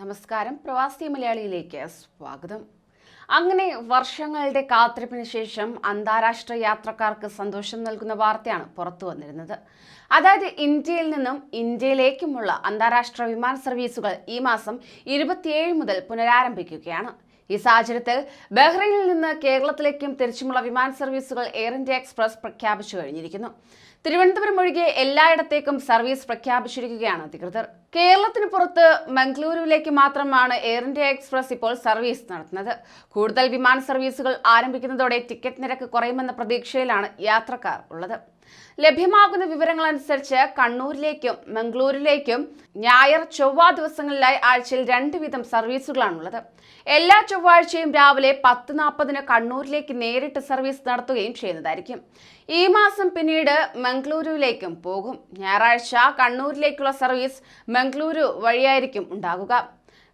നമസ്കാരം, പ്രവാസി മലയാളിയിലേക്ക് സ്വാഗതം. അങ്ങനെ വർഷങ്ങളുടെ കാത്തിരിപ്പിന് ശേഷം അന്താരാഷ്ട്ര യാത്രക്കാർക്ക് സന്തോഷം നൽകുന്ന വാർത്തയാണ് പുറത്തു വന്നിരുന്നത്. അതായത് ഇന്ത്യയിൽ നിന്നും ഇന്ത്യയിലേക്കുമുള്ള അന്താരാഷ്ട്ര വിമാന സർവീസുകൾ ഈ മാസം 27 മുതൽ പുനരാരംഭിക്കുകയാണ്. ഈ സാഹചര്യത്തിൽ ബഹ്റൈനിൽ നിന്ന് കേരളത്തിലേക്കും തിരിച്ചുമുള്ള വിമാന സർവീസുകൾ എയർ ഇന്ത്യ എക്സ്പ്രസ് പ്രഖ്യാപിച്ചു കഴിഞ്ഞിരിക്കുന്നു. തിരുവനന്തപുരം ഒഴികെ എല്ലായിടത്തേക്കും സർവീസ് പ്രഖ്യാപിച്ചിരിക്കുകയാണ് അധികൃതർ. കേരളത്തിന് പുറത്ത് മംഗളൂരുവിലേക്ക് മാത്രമാണ് എയർ ഇന്ത്യ എക്സ്പ്രസ് ഇപ്പോൾ സർവീസ് നടത്തുന്നത്. കൂടുതൽ വിമാന സർവീസുകൾ ആരംഭിക്കുന്നതോടെ ടിക്കറ്റ് നിരക്ക് കുറയുമെന്ന പ്രതീക്ഷയിലാണ് യാത്രക്കാർ ഉള്ളത്. ലഭ്യമാകുന്ന വിവരങ്ങൾ അനുസരിച്ച് കണ്ണൂരിലേക്കും മംഗളൂരിലേക്കും ഞായർ ചൊവ്വ ദിവസങ്ങളിലായി ആഴ്ചയിൽ 2 വീതം സർവീസുകളാണുള്ളത്. എല്ലാ ചൊവ്വാഴ്ചയും രാവിലെ 10:40 കണ്ണൂരിലേക്ക് നേരിട്ട് സർവീസ് നടത്തുകയും ചെയ്യുന്നതായിരിക്കും. ഈ മാസം പിന്നീട് മംഗളൂരുവിലേക്കും പോകും. ഞായറാഴ്ച കണ്ണൂരിലേക്കുള്ള സർവീസ് മംഗളൂരു വഴിയായിരിക്കും ഉണ്ടാകുക.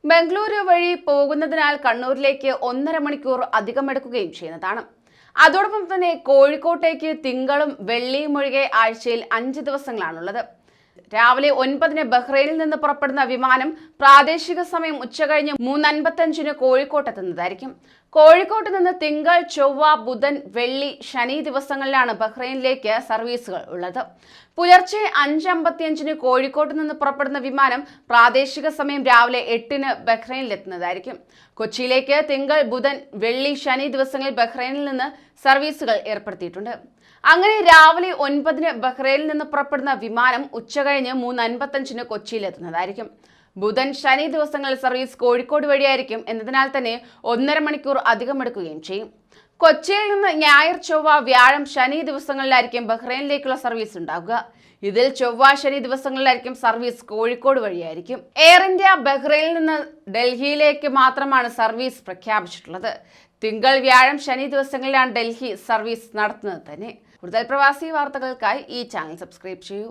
മംഗളൂരു വഴി പോകുന്നതിനാൽ കണ്ണൂരിലേക്ക് 1.5 മണിക്കൂർ അധികം എടുക്കുകയും ചെയ്യുന്നതാണ്. അതോടൊപ്പം തന്നെ കോഴിക്കോട്ടേക്ക് തിങ്കളും വെള്ളിയും ഒഴികെ ആഴ്ചയിൽ 5 ദിവസങ്ങളാണുള്ളത്. രാവിലെ 9 ബഹ്റൈനിൽ നിന്ന് പുറപ്പെടുന്ന വിമാനം പ്രാദേശിക സമയം ഉച്ചകഴിഞ്ഞ് 3:55 കോഴിക്കോട്ടെത്തുന്നതായിരിക്കും. കോഴിക്കോട്ട് നിന്ന് തിങ്കൾ, ചൊവ്വ, ബുധൻ, വെള്ളി, ശനി ദിവസങ്ങളിലാണ് ബഹ്റൈനിലേക്ക് സർവീസുകൾ ഉള്ളത്. പുലർച്ചെ 5:55 കോഴിക്കോട്ട് നിന്ന് പുറപ്പെടുന്ന വിമാനം പ്രാദേശിക സമയം രാവിലെ 8 ബഹ്റൈനിലെത്തുന്നതായിരിക്കും. കൊച്ചിയിലേക്ക് തിങ്കൾ, ബുധൻ, വെള്ളി, ശനി ദിവസങ്ങളിൽ ബഹ്റൈനിൽ നിന്ന് സർവീസുകൾ ഏർപ്പെടുത്തിയിട്ടുണ്ട്. അങ്ങനെ രാവിലെ 9 ബഹ്റൈനിൽ നിന്ന് പുറപ്പെടുന്ന വിമാനം ഉച്ചകഴിഞ്ഞ് 3:55 കൊച്ചിയിലെത്തുന്നതായിരിക്കും. ബുധൻ, ശനി ദിവസങ്ങളിൽ സർവീസ് കോഴിക്കോട് വഴിയായിരിക്കും എന്നതിനാൽ തന്നെ 1.5 മണിക്കൂർ അധികം എടുക്കുകയും ചെയ്യും. കൊച്ചിയിൽ നിന്ന് ഞായർ, ചൊവ്വ, വ്യാഴം, ശനി ദിവസങ്ങളിലായിരിക്കും ബഹ്റൈനിലേക്കുള്ള സർവീസ് ഉണ്ടാകുക. ഇതിൽ ചൊവ്വ, ശനി ദിവസങ്ങളിലായിരിക്കും സർവീസ് കോഴിക്കോട് വഴിയായിരിക്കും. എയർ ഇന്ത്യ ബഹ്റൈനിൽ നിന്ന് ഡൽഹിയിലേക്ക് മാത്രമാണ് സർവീസ് പ്രഖ്യാപിച്ചിട്ടുള്ളത്. തിങ്കൾ, വ്യാഴം, ശനി ദിവസങ്ങളിലാണ് ഡൽഹി സർവീസ് നടത്തുന്നത് തന്നെ. കൂടുതൽ പ്രവാസി വാർത്തകൾക്കായി ഈ ചാനൽ സബ്സ്ക്രൈബ് ചെയ്യൂ.